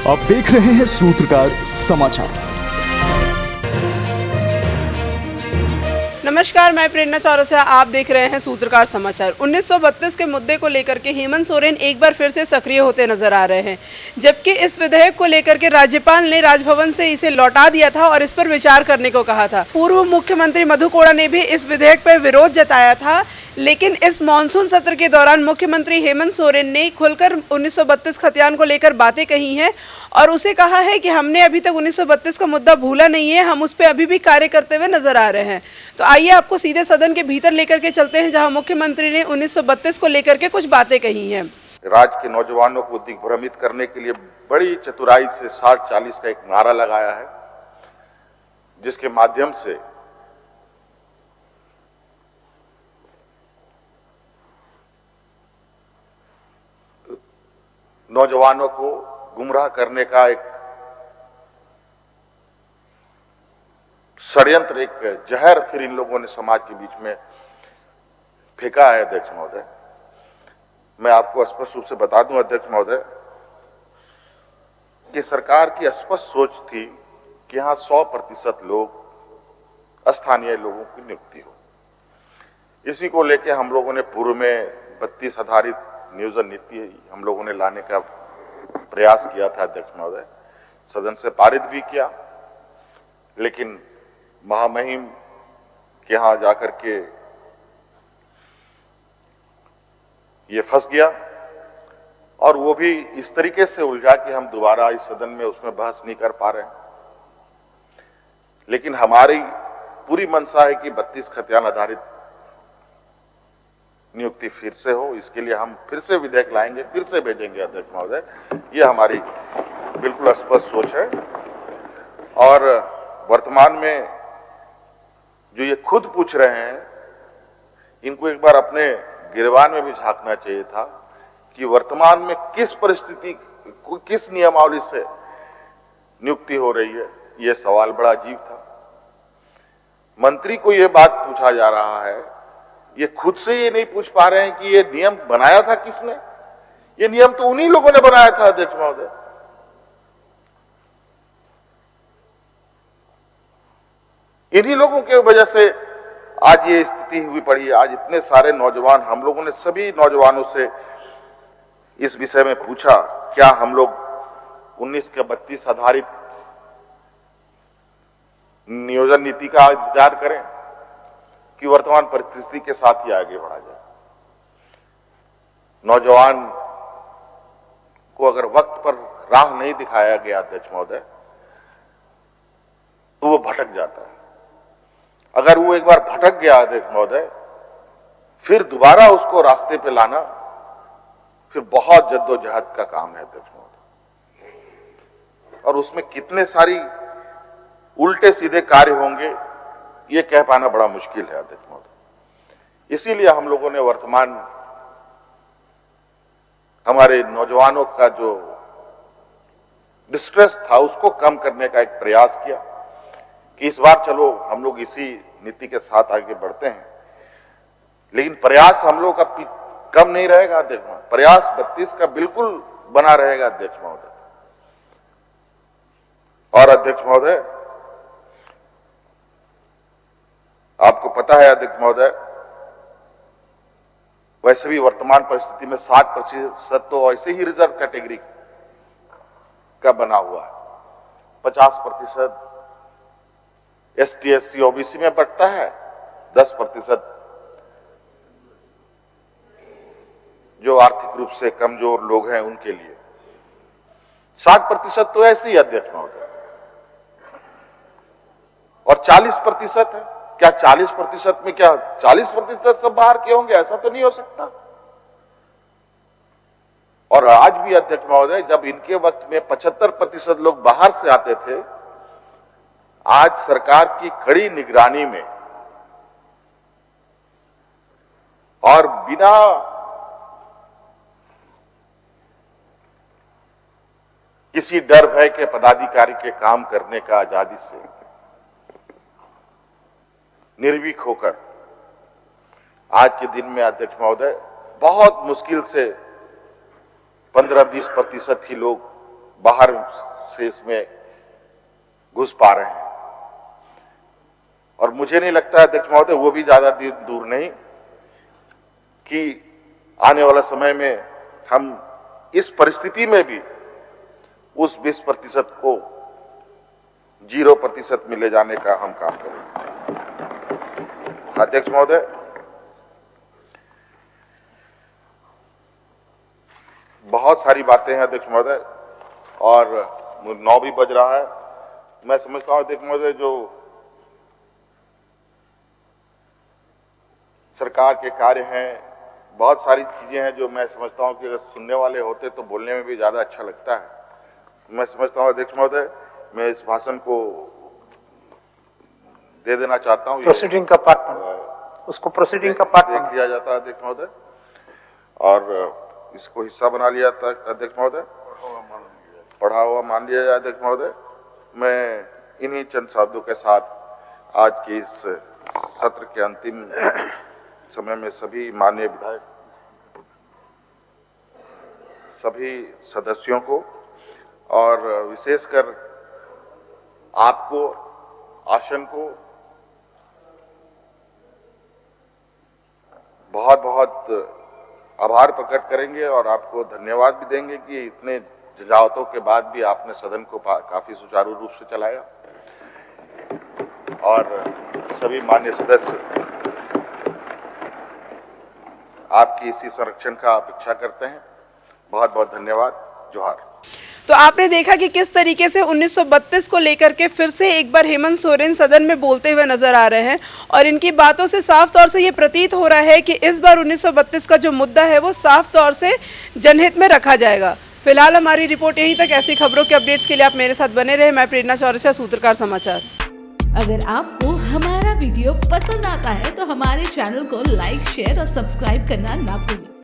आप देख रहे हैं सूत्रकार समाचार। नमस्कार, मैं प्रेरणा चौरसिया। आप देख रहे हैं सूत्रकार समाचार। 1932 के मुद्दे को लेकर के हेमंत सोरेन एक बार फिर से सक्रिय होते नजर आ रहे हैं, जबकि इस विधेयक को लेकर के राज्यपाल ने राजभवन से इसे लौटा दिया था और इस पर विचार करने को कहा था। पूर्व मुख्यमंत्री मधु कोड़ा ने भी इस विधेयक पर विरोध जताया था, लेकिन इस मानसून सत्र के दौरान मुख्यमंत्री हेमंत सोरेन ने खुलकर 1932 खतियान को लेकर बातें कही हैं और उसे कहा है कि हमने अभी तक 1932 का मुद्दा भूला नहीं है, हम उस पर अभी भी कार्य करते हुए नजर आ रहे हैं। तो आइए आपको सीधे सदन के भीतर लेकर के चलते हैं, जहां मुख्यमंत्री ने 1932 को लेकर के कुछ बातें कही हैं। राज्य के नौजवानों को दिग्भ्रमित करने के लिए बड़ी चतुराई से 60-40 का एक नारा लगाया है, जिसके माध्यम से नौजवानों को गुमराह करने का एक षड्यंत्र, एक जहर फिर इन लोगों ने समाज के बीच में फेंका है। अध्यक्ष महोदय, मैं आपको स्पष्ट रूप से बता दूं अध्यक्ष महोदय कि सरकार की स्पष्ट सोच थी कि यहां 100% लोग स्थानीय लोगों की नियुक्ति हो। इसी को लेकर हम लोगों ने पूर्व में 32 आधारित नियोजन नीति हम लोगों ने लाने का प्रयास किया था अध्यक्ष महोदय, सदन से पारित भी किया, लेकिन महामहिम के यहां जाकर के ये फंस गया और वो भी इस तरीके से उलझा कि हम दोबारा इस सदन में उसमें बहस नहीं कर पा रहे हैं। लेकिन हमारी पूरी मंशा है कि 32 खतियान आधारित नियुक्ति फिर से हो। इसके लिए हम फिर से विधेयक लाएंगे, फिर से भेजेंगे अध्यक्ष महोदय। ये हमारी बिल्कुल स्पष्ट सोच है। और वर्तमान में जो ये खुद पूछ रहे हैं, इनको एक बार अपने गिरबान में भी झांकना चाहिए था कि वर्तमान में किस परिस्थिति, किस नियमावली से नियुक्ति हो रही है। ये सवाल बड़ा अजीब था। मंत्री को ये बात पूछा जा रहा है, ये खुद से ये नहीं पूछ पा रहे हैं कि ये नियम बनाया था किसने। ये नियम तो उन्हीं लोगों ने बनाया था अध्यक्ष महोदय। इन्हीं लोगों की वजह से आज ये स्थिति हुई पड़ी है। आज इतने सारे नौजवान, हम लोगों ने सभी नौजवानों से इस विषय में पूछा, क्या हम लोग 19 के 32 आधारित नियोजन नीति का इंतजार करें कि वर्तमान परिस्थिति के साथ ही आगे बढ़ा जाए। नौजवान को अगर वक्त पर राह नहीं दिखाया गया अध्यक्ष महोदय, तो वो भटक जाता है। अगर वो एक बार भटक गया अध्यक्ष महोदय, फिर दोबारा उसको रास्ते पे लाना फिर बहुत जद्दोजहद का काम है अध्यक्ष महोदय। और उसमें कितने सारी उल्टे सीधे कार्य होंगे, ये कह पाना बड़ा मुश्किल है अध्यक्ष महोदय। इसीलिए हम लोगों ने वर्तमान हमारे नौजवानों का जो डिस्ट्रेस था, उसको कम करने का एक प्रयास किया कि इस बार चलो हम लोग इसी नीति के साथ आगे बढ़ते हैं। लेकिन प्रयास हम लोग का कम नहीं रहेगा अध्यक्ष महोदय। प्रयास 32 का बिल्कुल बना रहेगा अध्यक्ष महोदय। और अध्यक्ष महोदय, आपको पता है अध्यक्ष महोदय, वैसे भी वर्तमान परिस्थिति में 60% तो ऐसे ही रिजर्व कैटेगरी का बना हुआ है। 50% ST SC OBC में बढ़ता है, 10% जो आर्थिक रूप से कमजोर लोग हैं उनके लिए। 60% तो ऐसे ही अध्यक्ष महोदय। और 40% है। क्या 40% में क्या 40% सब बाहर के होंगे? ऐसा तो नहीं हो सकता। और आज भी अध्यक्ष महोदय, जब इनके वक्त में 75% लोग बाहर से आते थे, आज सरकार की कड़ी निगरानी में और बिना किसी डर भय के पदाधिकारी के काम करने का आजादी से निर्भीक होकर आज के दिन में अध्यक्ष महोदय बहुत मुश्किल से 15-20% ही लोग बाहर से इसमें घुस पा रहे हैं। और मुझे नहीं लगता अध्यक्ष महोदय वो भी ज्यादा दूर नहीं कि आने वाला समय में हम इस परिस्थिति में भी उस 20% को 0% में ले जाने का हम काम करेंगे। अध्यक्ष महोदय, बहुत सारी बातें हैं अध्यक्ष महोदय, और 9 भी बज रहा है। मैं समझता हूं अध्यक्ष महोदय जो सरकार के कार्य हैं, बहुत सारी चीजें हैं जो मैं समझता हूं कि अगर सुनने वाले होते तो बोलने में भी ज्यादा अच्छा लगता है। मैं समझता हूं अध्यक्ष महोदय मैं इस भाषण को दे देना चाहता हूं। प्रोसीडिंग का पार्ट उसको प्रोसीडिंग का पार्ट देख लिया जाता है अध्यक्ष महोदय, और इसको हिस्सा बना लिया था अध्यक्ष महोदय, पढ़ा हुआ मान लिया जाए अध्यक्ष महोदय। मैं इन्हीं चंद शब्दों के साथ आज के इस सत्र के अंतिम समय में सभी माननीय विधायक, सभी सदस्यों को और विशेषकर आपको, आसन को बहुत बहुत आभार प्रकट करेंगे और आपको धन्यवाद भी देंगे कि इतने झंझावातों के बाद भी आपने सदन को काफी सुचारू रूप से चलाया। और सभी माननीय सदस्य आपकी इसी संरक्षण का अपेक्षा करते हैं। बहुत बहुत धन्यवाद। जोहार। तो आपने देखा कि किस तरीके से 1932 को लेकर के फिर से एक बार हेमंत सोरेन सदन में बोलते हुए नजर आ रहे हैं, और इनकी बातों से साफ तौर से ये प्रतीत हो रहा है कि इस बार 1932 का जो मुद्दा है वो साफ तौर से जनहित में रखा जाएगा। फिलहाल हमारी रिपोर्ट यहीं तक। ऐसी खबरों के अपडेट्स के लिए आप मेरे साथ बने रहे। मैं प्रेरणा चौरसिया, सूत्रकार समाचार। अगर आपको हमारा वीडियो पसंद आता है तो हमारे चैनल को लाइक, शेयर और सब्सक्राइब करना ना भूलें।